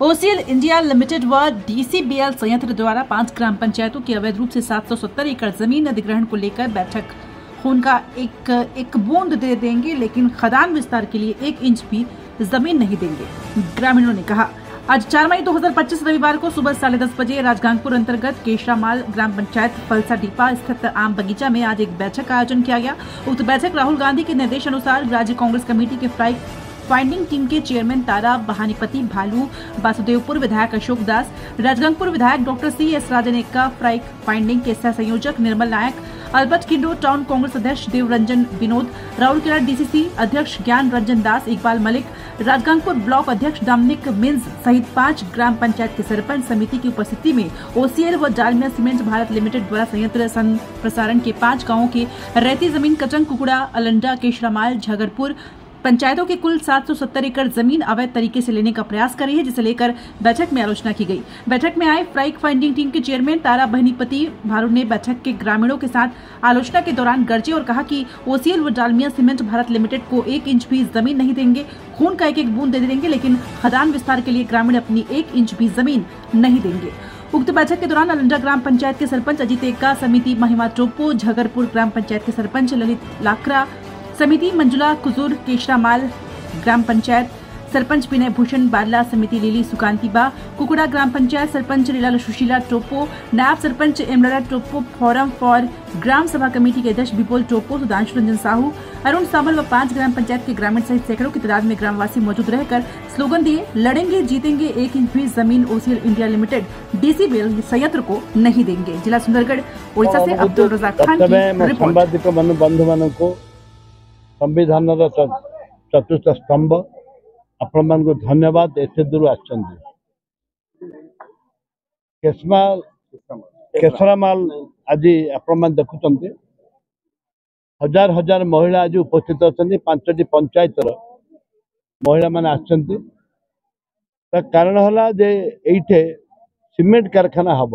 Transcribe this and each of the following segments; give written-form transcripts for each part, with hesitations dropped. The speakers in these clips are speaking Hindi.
ओसीएल इंडिया लिमिटेड व डीसीबीएल संयंत्र द्वारा 5 ग्राम पंचायतों की अवैध रूप से 770 एकड़ जमीन अधिग्रहण को लेकर बैठक। खून का एक बूंद दे देंगे, लेकिन खदान विस्तार के लिए 1 इंच भी जमीन नहीं देंगे, ग्रामीणों ने कहा। आज 4 मई 2025 रविवार को सुबह 10:30 बजे राजगांगपुर अंतर्गत केशरामाल ग्राम पंचायत फलसा डीपा स्थित आम बगीचा में आज एक बैठक का आयोजन किया गया। उक्त बैठक राहुल गांधी के निर्देश अनुसार राज्य कांग्रेस कमेटी के फाइंडिंग टीम के चेयरमैन तारा बहानीपति, भालू वासुदेवपुर विधायक अशोक दास, राजगांगपुर विधायक डॉक्टर CS राजन एक्का, फाइंडिंग के सह संयोजक निर्मल नायक, अल्बर्ट किंडो, टाउन कांग्रेस अध्यक्ष देवरंजन विनोद, राउरकेला DCC अध्यक्ष ज्ञान रंजन दास, इकबाल मलिक, राजगांगपुर ब्लॉक अध्यक्ष डोमिनिक मिन्स सहित 5 ग्राम पंचायत के सरपंच समिति की उपस्थिति में OCL व डालमिया सीमेंट भारत लिमिटेड द्वारा संयंत्र संप्रसारण के 5 गाँवों की रेती जमीन कचंग, कुकुड़ा, अलंडा, केशरामाल, झगरपुर पंचायतों के कुल 770 एकड़ जमीन अवैध तरीके से लेने का प्रयास कर रही है, जिसे लेकर बैठक में आलोचना की गई। बैठक में आए फाइंडिंग टीम के चेयरमैन तारा बहनीपति भारू ने बैठक के ग्रामीणों के साथ आलोचना के दौरान गरजे और कहा कि OCL व डालमिया सीमेंट भारत लिमिटेड को 1 इंच भी जमीन नहीं देंगे, खून का एक बूंद दे देंगे, लेकिन खदान विस्तार के लिए ग्रामीण अपनी 1 इंच भी जमीन नहीं देंगे। उक्त बैठक के दौरान अलंडा ग्राम पंचायत के सरपंच अजीत एक्का, समिति महिमा टोप्पो, झगरपुर ग्राम पंचायत के सरपंच ललित लाकरा, समिति मंजुला कुजूर, केशरामाल ग्राम पंचायत सरपंच विनय भूषण बारला, समिति लीली सुकांतिबा, कुकुड़ा ग्राम पंचायत सरपंच लीला सुशीला टोप्पो, नायब सरपंच एमराला टोप्पो, फोरम फॉर ग्राम सभा कमेटी के अध्यक्ष विपुल टोप्पो, सुधांशु रंजन साहू, अरुण सावल व 5 ग्राम पंचायत के ग्रामीण सहित सैकड़ों की तादाद में ग्रामवासी मौजूद रहकर स्लोगन दिए, लड़ेंगे जीतेंगे, 1 इंच भी जमीन OCL इंडिया लिमिटेड डीसीबीएल संयंत्र को नहीं देंगे। जिला सुंदरगढ़, ओडिशा से अब्दुल रजाक खान की रिपोर्ट। संविधान चतुर्थ स्तंभ आपण मान धन्यवाद। एते दूर केशरामाल आज आपण मान देखुं हजार हजार महिला आज उपस्थित अच्छा 5टी पंचायत महिला मान आछंती। कारण है जे एठे सीमेंट कारखाना हम,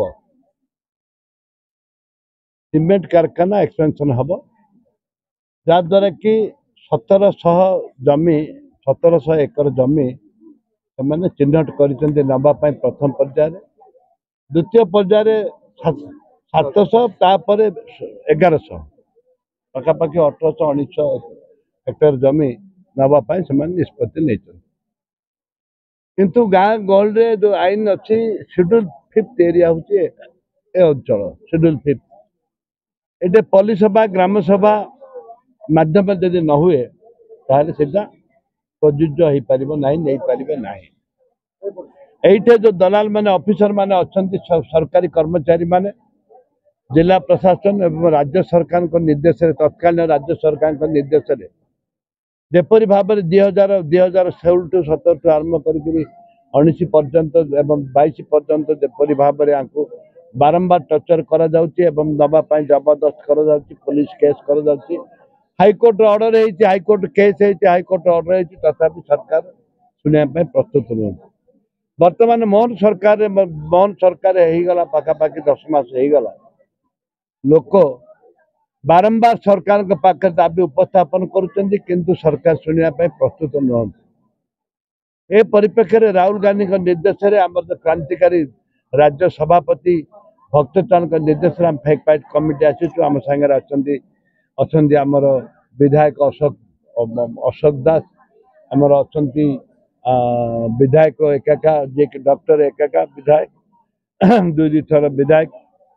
सीमेंट कारखाना एक्सपेंशन हम, जहाद्वारा कि 1700 एकड़ जमी से चिन्हट कर नापी प्रथम पर्याय, द्वितीय पर्याय 700 तापर 1100 पाखापाखि 1800-1900 हेक्टर जमी नापी से निष्पत्ति नहीं। किंतु गाँ गहल जो आईन अच्छी शेड्यूल 5th एरिया हूँ अंचल शेड्यूल 5th ये पल्ली सभा ग्राम सभा माध्यम जदि न हुए ताहले सेटा प्रযোज्य हो पार नहीं पारे ना। एठे जो दलाल माने ऑफिसर माने अछंती सरकारी कर्मचारी माने जिला प्रशासन एवं राज्य सरकार निर्देश तत्कालीन राज्य सरकार निर्देश जेपरी भाव 2016 आरंभ कर 19 पर्यंत एवं 22 पर्यंत जेपरी भाव बारंबार टर्चर करा नवाई जबरदस्त करा पुलिस केस करा हाईकोर्ट ऑर्डर है, हाईकोर्ट केस है, हाईकोर्ट ऑर्डर है, तथापि सरकार शुणा प्रस्तुत नुह। बर्तमान मोहन सरकार होगला पाखापाखि 10 मास होगला, लोक बारंबार सरकार पाखे दाबी उपस्थापन करुँच किंतु सरकार शुणा प्रस्तुत नुह। ए परिप्रेक्षी राहुल गांधी निर्देश में आम क्रांतिकारी राज्य सभापति भक्तचरण निर्देश में फैक्ट फाइट कमिटी आसीचु। आम सागर अच्छा आमर विधायक अशोक दास, आमर अच्छा विधायक एकाका जे डॉक्टर एकाका विधायक 2 थर विधायक,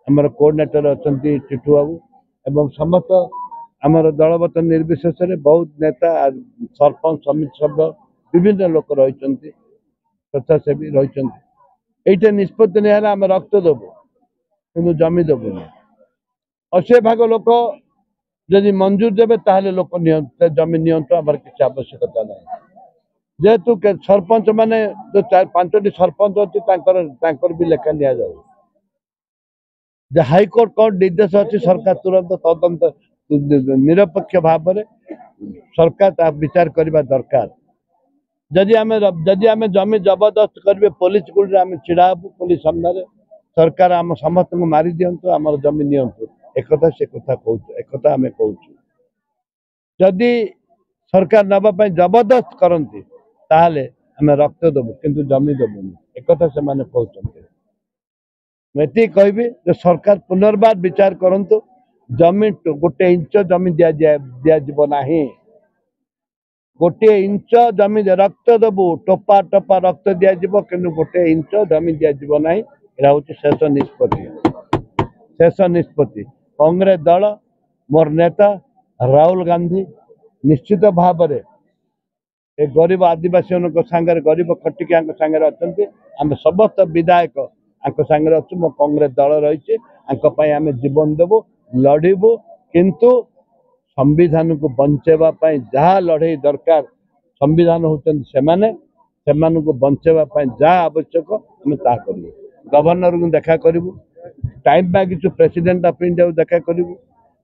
आमर कोऑर्डिनेटर अच्छा टिटू बाबू एवं समस्त आमर दलगत निर्विशेष बहुत नेता सरपंच समिति सभ्य विभिन्न लोक रही स्वेच्छासेवी रही। ये निष्पत्ति नहीं आम रक्त देवु कि जमी देवुन। 80 भाग लोक जदि मंजूर देवे ताहले लोक जमी नियंत्रण आम किसी आवश्यकता ना। जेहेतु सरपंच माने जो 4-5टी सरपंच अच्छी भी लेखा नि जाए हाईकोर्ट कौन निर्देश अच्छी सरकार तुरंत तदंत निरपेक्ष भाव में सरकार विचार करने दरकार। जदि आम जमी जबरदस्त करेंगे पुलिस गुड़ आम छिड़ा हबू पुलिस सामने सरकार आम समस्त को मारी दिंतु आम जमी नियंतु एक कथा आम कहूँ। जदि सरकार नापी जबरदस्त करती ताहले आम रक्त देवु किंतु जमी देवुनि एक से कहते कहि सरकार पुनर्बार विचार करंतु जमी गोटे इंच जमी दिज्व ना गोटे इंच जमी रक्त देवु टोपा टोपा रक्त दिज्व कि गोटे इंच जमी दिज्व ना यहाँ हूँ शेष निष्पत्ति कांग्रेस दल मोर नेता राहुल गांधी निश्चित भाव ए गरीब आदिवासी सांगे गरीब खटिकिया सांगे अच्छा आम समस्त विधायक सांगे अच्छु मो कांग्रेस दल रही आम जीवन देवु लड़बू किंतु संविधान को बंचेवाई जहाँ लड़े दरकार संविधान होने को बंचेवाई जहाँ आवश्यक आम ता करूँ गवर्नर को देखा करूँ टाइम मागिचु प्रेसिडेंट ऑफ इंडिया को देखा करूँ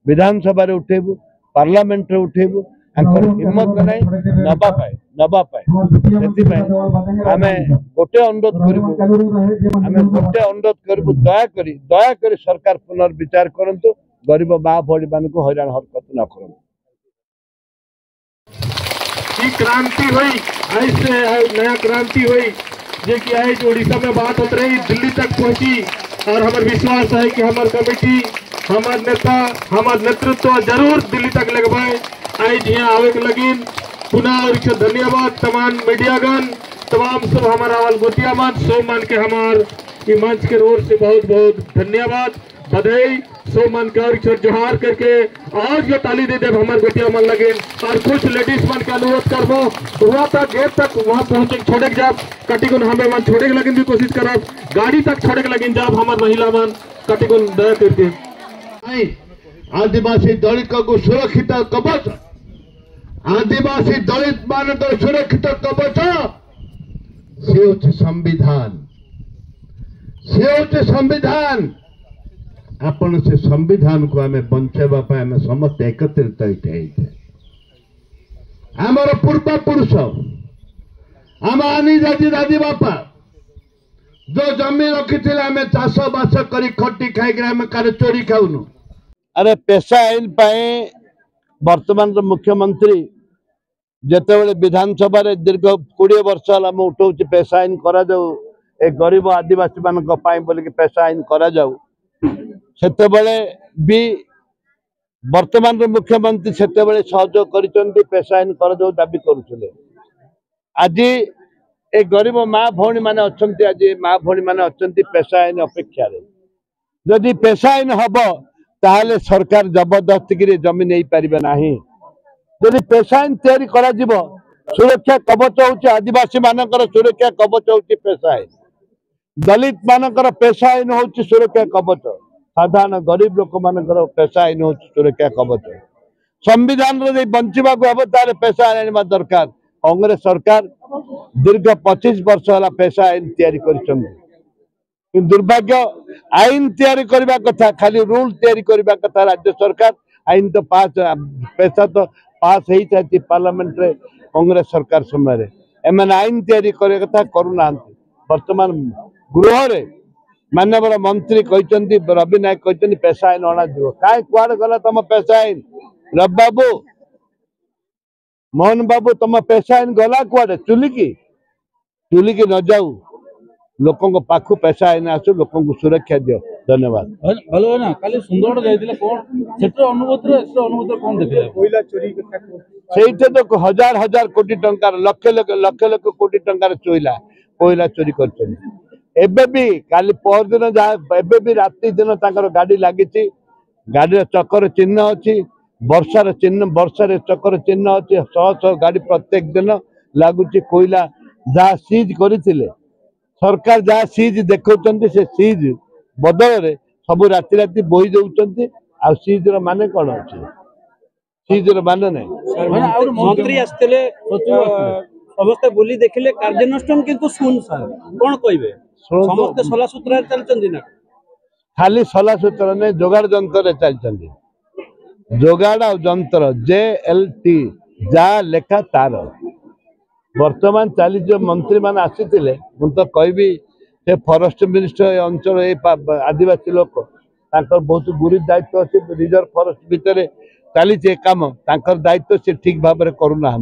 विधानसभा उठेबू पार्लियामेंट उठेबू हिम्मत नहीं नवा आम गोटे अनुरोध करूँ दया करी सरकार पुनर्विचार करंतु गरीब माँ भौणी मान को हैरान हरकत न करूँ क्रांति हुई आज से नया क्रांति हुई जो कि आज उड़ीसा में बात होती रही दिल्ली तक पहुंची और हमारे विश्वास है कि हमारे कमेटी हमारे नेता हमारे नेतृत्व जरूर दिल्ली तक लगवाए आज यहाँ आवे के लगिन पुनः और धन्यवाद तमाम मीडियागण तमाम सब हमारा गोतिया मान सो मान के हमारे मंच के ओर से बहुत बहुत धन्यवाद बधाई सो मन के और जोहार करके और जो ताली दे दे हमारे बेटिया मन लगे और कुछ लेडीज मन के अनुरोध करबो वहाँ तक गेट तक वहाँ पहुँचे छोड़े जाब कटिगुन हमें मन छोड़े के लगिन भी कोशिश करब गाड़ी तक छोड़े के लगिन जाब हमारे महिला मन कटिगुन दया करके आदिवासी दलित को सुरक्षित कवच आदिवासी दलित मान सुरक्षित कवच से होचे संविधान आपण से संविधान को आम बंचाइबा आम समस्त एकत्रित होते आमर पूर्व पुरुष आम आनी दादी दादी बापा जो जमी रखी आम चाष बास कर खटी खाई आम कार चोरी खाऊनु अरे पेशा आईन वर्तमान मुख्यमंत्री जितेबाला विधानसभा दीर्घ 20 वर्ष आम उठाऊ पेशा आईन करा जाऊ ए गरीब आदिवासी मान बोलिक पेशा आईन करा जाऊ सेतेबेले भी वर्तमान मुख्यमंत्री सेतेबेले सहयोग करिसेंती पेशा आईन कर जो दाबी करुले आज ए गरीब माँ भौणी माने अछंती आज माँ भौणी माने अछंती पेशा आईन अपेक्षा जदि पेशा आईन हब ताहले सरकार जबरदस्ती की जमी नहीं पारिबे नाही जदि पेशा आईन तैयारी करा जिवो सुरक्षा कवच होउची आदिवासी मानकर सुरक्षा कवच होउची पेशा आईन दलित मानकर पेशा आईन होउची सुरक्षा कवच साधारण गरीब लोक मानकर पेशा आईन होउची सुरक्षा कवच संविधान रे बंचिबा को अब तारे पेशा आईन दरकार कांग्रेस सरकार दीर्घ 25 वर्ष वाला पेशा आईन तैयारी करिसंती दुर्भाग्य आईन तैयारी करबा कथा खाली रूल तैयारी करबा कथा राज्य सरकार आईन तो पास पेशा तो पास ही चाहती पार्लियामेंट रे कांग्रेस सरकार समय एमन आईन तैयारी करे कथा करूना वर्तमान गृह रे माननीय मंत्री कहते रवि नायक कहते पेशा आईन अणा कहीं कुआड़े गला तुम पेशा आईन रवि बाबू मोहन बाबू तुम पेशा आईन गला कुआड़े चुलिकी न जाऊ लोकों पाखु पेशा आईन आसु लोकों को सुरक्षा दियो धन्यवाद भलो है ना काली सुंदरगढ़ जाइतिले कोन सेटर अनुभूति कोन देखले कोयला चोरी सेइते तो हजार हजार कोटी टंकार लक्ष कोटी टंकार कोयला चोरी करछन एबे भी काली पर दिन जा एबे भी राति दिन ताकर गाड़ी लागिछि गाड़ी चक्कर चिन्ह अछि वर्षार चिन्ह वर्षार चक्कर चिन्ह अछि 100 गाड़ी प्रत्येक दिन लागुछि कोयला जहाँ सीज करथिले सरकार जहाँ सीज देखौचंती से सीज बदल रे सब राति राति बोही दउचंती आ सीज रो माने कोन अछि सीज रो माने नै और मंत्री आस्तेले समस्त बोली देखिले कार्यानुष्ठान किंतु सुन सर कोन कहबे समस्त सला सूत्र चलचंदी ना खाली सला सूत्र ने जोगाड़ जंत्र चलचंदी जोगाड़ और जंत्र JLT जा लेखा तार वर्तमान चली जो मंत्री मान आसीथिले मु तो कहबी से फॉरेस्ट मिनिस्टर अंचल आदिवासी लोक तांकर बहुत गुरी दायित्व अच्छे रिजर्व फॉरेस्ट भितर चली काम तांकर दायित्व से ठीक भाव में करूना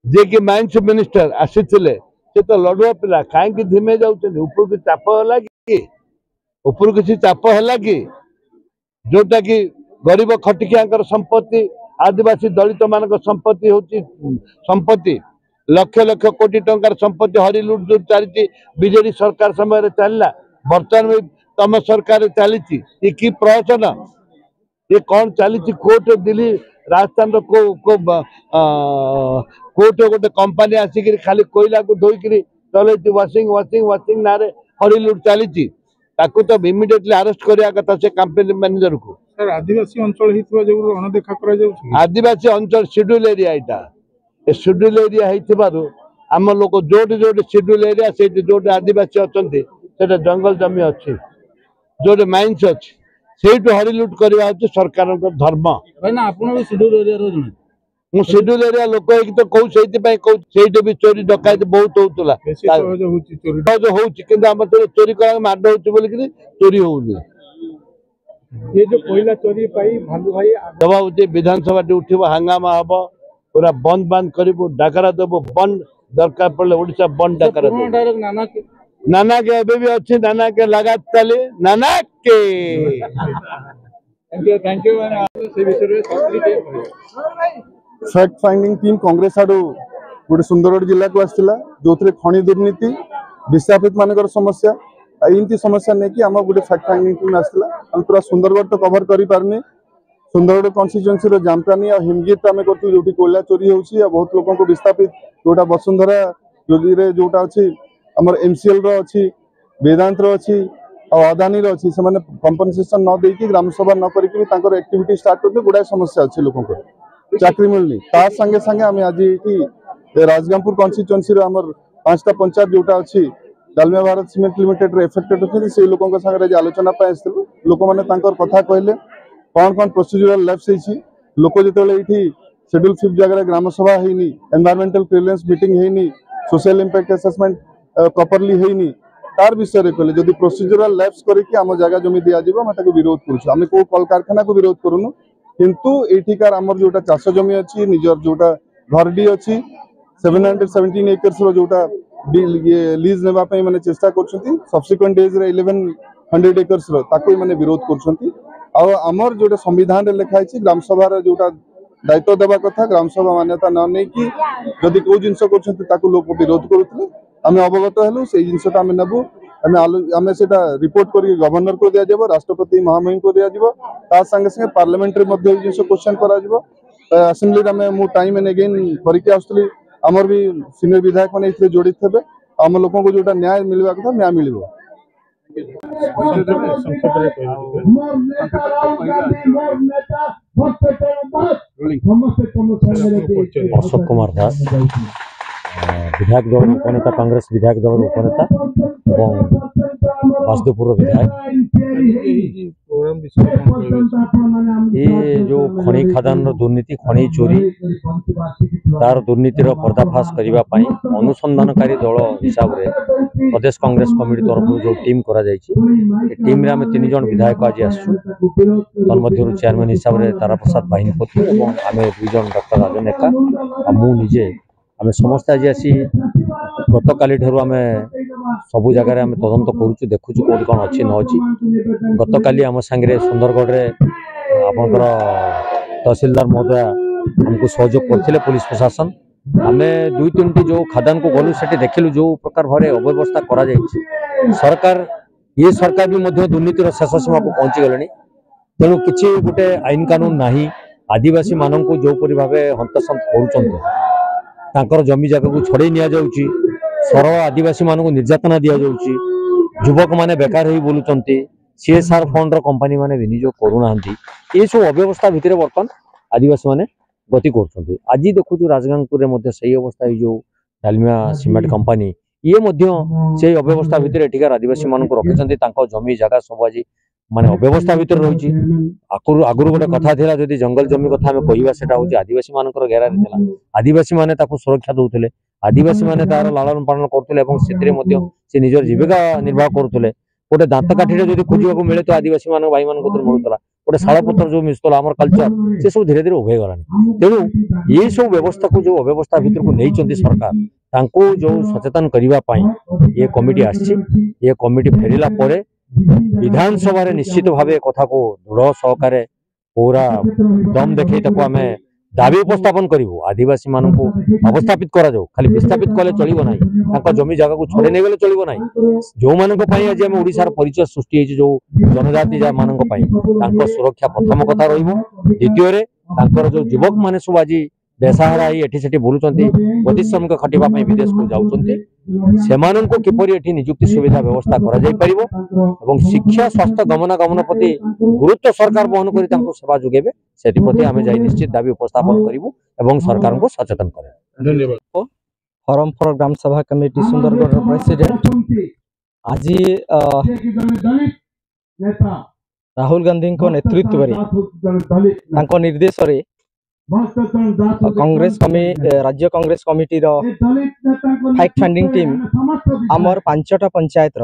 जे कि माइंस मिनिस्टर आसी से तो लड़ुआ पिला कहीं धीमे जाऊँ ऊपर की चाप है कि ऊपर किसी चाप है कि जोटा कि गरीब खटिकिया संपत्ति आदिवासी दलित मान संपत्ति हूँ संपत्ति लक्ष लक्ष कोटी टंकार संपत्ति हरिलुट जो चली बीजेडी सरकार समय चलला बर्तमान तम सरकार चली कि प्रहसन ये कौन चली कोर्ट दिल्ली राजस्थान कोर्ट गोटे कंपनी आसिक खाली कोयला को धोईक चल वाशिंग वाशिंग वाशिंग ना हरिलुट चली तो इमिडिएटली अरेस्ट करिया कथा से कंपनी मैनेजर को सर आदिवासी अंचल हितवा जो अनदेखा करा जाउछि आदिवासी अंचल शेड्यूल एरिया एटा ए शेड्यूल एरिया हेतिबारु आम लोक जोटी जोटी शेड्यूल एरिया से जोटी आदिवासी अछंती सेटा जंगल जमी अछि जोटी माइंस अछि सेठु हरिलुट करबा अछि सरकार को धर्म भाई ना आपण भी शेड्यूल एरिया रो जने मु शेड्यूल एरिया लोक एक तो कहू सेति पय कहू सेठ भी चोरी डकायत बहुत होतला बेसी सहज होछि चोरी जो होछि किंतु हम तो चोरी करा माड होछि बोली कि चोरी होउनी ये जो कोयला चोरी पाई भालू भाई जवाब विधानसभा उठिब हंगामा हम पूरा बंद बंद करू डाकरा देव बंद दरकार पड़े ओडिशा बंद डाकरा नाना के अभी भी अच्छी नाना के लगा चली नाना के thank you fact finding team Congress आडू गोटे सुंदरगढ़ जिला को आसला जो खनि दुर्नीति विस्थापित मानकर समस्या इनती समस्या नहीं कि आम गोटे फैक्ट फाइंडिंग टीम आसला हम पूरा सुंदरगढ़ तो कवर कर पारनी सुंदरगढ़ कन्स्टिट्यूएंसी जामप्रानी और हिमगीत आम कर जो कोयला चोरी होची बहुत लोगों को विस्थापित जोटा वसुंधरा जोटा अच्छी आमर एमसीएल अच्छी वेदांत अच्छी और अदानी अच्छी से कंपनसेसन न देकी ग्राम सभा न करके एक्टिविटी स्टार्ट करते गुड़ाए समस्या अच्छी लोगों को चाकरी मिलनी ता संगे संगे आम आज ये राजगांगपुर कन्स्टिट्यूएंसी आमर 5टा पंचायत जोटा अच्छी Dalmia Bharat cement limited affected अच्छे से लोगों संगे आलोचना लोक मैंने कथा कहले कौन कौन प्रोसीजरल लैप्स होती लोक जो ये शेड्यूल 5 जगह ग्राम सभा होनी एनवायरमेंटल क्लियरेंस मीटिंग होनी सोशल इंपैक्ट असेसमेंट प्रॉपर्ली होनी तार विषय कहले जदि प्रोसीजरल लैप्स करके आम जगह जमी दिज्व विरोध करें कौ कल कारखाना को विरोध करूँ किंतु एठिकार आमर जोटा चाष जमी अच्छी निजर जोटा घरडी अच्छी 717 एकर्स जोटा लीज नेबापी मैंने चेष्टा कर सब्सिक्वेंट डेज 1100 एकर्स मैंने विरोध कर आमर जोटा संविधान रे लिखाई ग्राम सभा जोटा दायित्व देवा कथा ग्राम सभा मान्यता न नहीं कि जदि कौ जिनस कर लोक विरोध करुले आम अवगत हेलु से जिनसा आम नेबू आम से रिपोर्ट कर गवर्नर को दिया जाए राष्ट्रपति महामहिम को दिया जाए संगे संगे पार्लियामेंट जिन क्वेश्चन कर मु टाइम एंड अगेन करके आसुली आमर भी सीनियर विधायक मैंने जोड़ित थे आम लोक को जो न्याय मिलवा कथा न्याय मिल अशोक कुमार दास विधायक दल उपनेता कांग्रेस विधायक दल उपनेता और वासुदेवपुर विधायक ये जो खनि खादान दुर्नीति खनि चोरी तार दुर्नीतिर पर्दाफाश करने अनुसंधानकारी दल हिसाब से प्रदेश कांग्रेस कमिटी तरफ जो टीम करा टीम रे आम 3 जन विधायक आज आसु तन्मध्य चेयरमैन हिसाब से तारा प्रसाद बाहिनीपति और आम 2 जन डॉक्टर राजन एका मुझे आम समस्त आज आसी गत काली ठारू आम सबू जगार आम तदंत करुचु देखुचु कौन कौन अच्छी न अच्छी गत काली आम सांगे सुंदरगढ़ में आपंकर तहसीलदार महोदय आमको सहयोग करते पुलिस प्रशासन आम 2-3टी जो खादान को गलु से देखिलु जो प्रकार भाव अव्यवस्था करा सरकार ये सरकार भी दुर्नीतिर शेष सीमा को पहुंची गले तेणु किसी गोटे आईन कानून नाही आदिवासी मानक जो परी भाव हंतसंत कर जमी जगह को छड़े नि सरल आदिवासी मानक निर्यातना दि जाऊँगी युवक मैंने बेकार हो बोलुंट सीएसआर फंड कंपनी मैंने विनियोग करूना ये सब अव्यवस्था भितर बर्तमान आदिवासी मैंने गति कर आज देखु राजगांगपुर में सही अवस्था जो डालमिया सीमेंट कंपनी ये से अव्यवस्था भितर एठिकार आदिवासी मानक रखिंट जमी जगह सब आज माने अव्यवस्था भितर रही आगुरी गोटे कथा था जदि जंगल जमी कथा आम कहवा हूँ आदिवासी मानकर घेरार था आदिवासी मैंने सुरक्षा दौले आदिवासी मैंने तार लालन पालन करते निजर जीविका निर्वाह करुले गोटे दांत काठी जब खोजा मिले तो आदिवासी भाई मान मिलूला गोटे शालपत्र जो मिसुला आम कल्चर से सब धीरे धीरे उभे गलानी तेणु ये सब व्यवस्था को जो अव्यवस्था भितर को नहीं सरकार तांको जो सचेतन करने ये कमिटी आसी ये कमिटी फेरिला परे विधानसभा निश्चित भाव कथा को दृढ़ सहकारे पूरा दम देखई आम दाबी उपस्थापन करूँ आदिवासी मान को अवस्थापित करा जाऊ खाली विस्थापित कले चलो ना जमी जगह को छड़े नहीं गले चलो ना जो मान आज आम ओडिशार परिचय सृष्टि जो जनजाति मान सुरक्षा प्रथम कथा रद्वितीय जो युवक मैंने सब आज बेसहारा एठी बुलूँ गति श्रमिक खटिया विदेश को जाऊँ किपरि एठी नियुक्ति सुविधा व्यवस्था करा शिक्षा स्वास्थ्य गमनागमन प्रति गुरुत्व सरकार बहन कर सेवा जोगे से प्रति आम जा निश्चित दाबी उपस्थापन करूँ सरकार को सचेतन करें। धन्यवाद। फोरम फॉर ग्राम सभा कमिटी सुंदरगढ़ प्रेसिडेंट आज राहुल गांधी नेतृत्व निर्देश कांग्रेस राज्य Congress committee fact finding team आमर 5टा पंचायत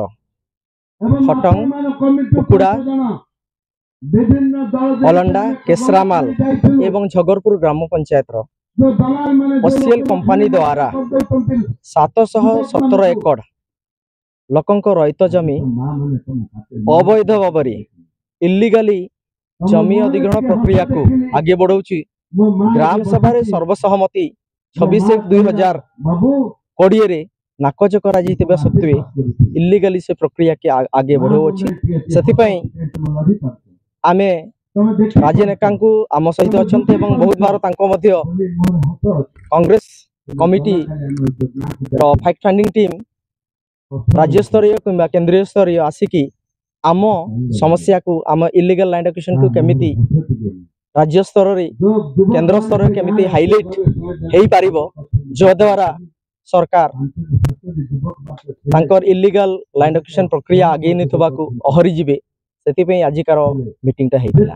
खटंग कुकुड़ा अलंडा केसरामाल एवं झगरपुर ग्राम पंचायत ओसीएल कंपनी द्वारा 717 एकड़ लोकंक रहित जमी अवैध भाव इल्लीगली जमी अधिग्रहण प्रक्रिया को आगे बढ़ाऊँ ग्राम सभा सर्वसहमति 26/1/2020 नाकच करा सत्वे इल्लीगली से प्रक्रिया के आगे बढ़ाऊँ आमे राजनेता को आम सहित अच्छा बहुत बार Congress committee fact finding team राज्य स्तरीय कि केंद्रीय स्तरीय आसिकी आम समस्या को आम इल्लीगल लैंड एक्विजिशन को केमिति राज्य स्तर केंद्र स्तर केमिति हाइलाइट हो पारिबो जो द्वारा सरकार तांकर इल्लीगल लैंड एक्विजिशन प्रक्रिया आगे निथबा को अहरी जिबे सेति पे आजिकार मीटिंग टा हेतिला।